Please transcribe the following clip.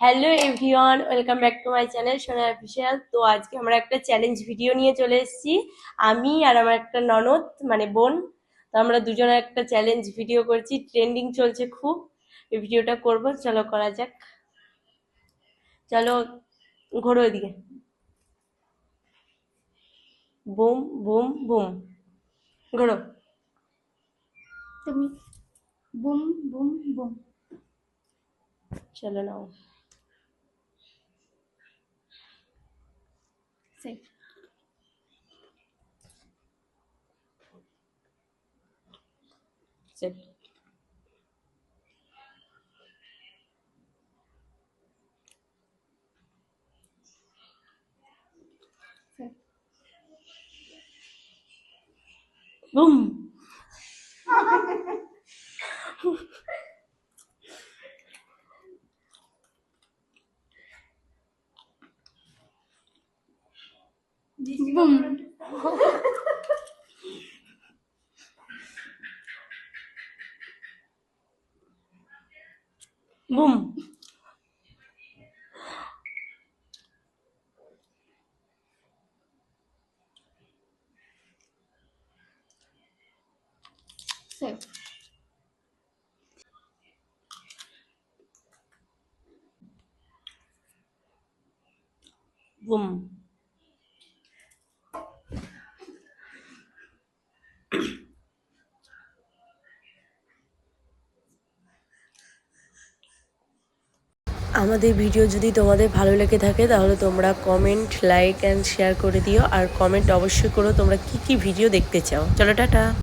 Hello everyone, welcome back to my channel সোনা official. তো আজকে আমরা একটা চ্যালেঞ্জ ভিডিও নিয়ে চলে এসেছি। আমি আর আমার একটা ননদ মানে বোন, তো আমরা দুজনে একটা চ্যালেঞ্জ ভিডিও করছি, ট্রেন্ডিং চলছে খুব। এই ভিডিওটা করব, চলো করা যাক। চলো ঘোরো এদিকে। বুম বুম বুম, ঘোরো। তুমি বুম বুম বুম। চলো নাও। Set set. Set boom. Boom boom. Set boom. আমাদের ভিডিও যদি তোমাদের ভালো লেগে থাকে তাহলে তোমরা কমেন্ট, লাইক অ্যান্ড শেয়ার করে দিও। আর কমেন্ট অবশ্যই করো তোমরা কি কি ভিডিও দেখতে চাও। চলো টাটা।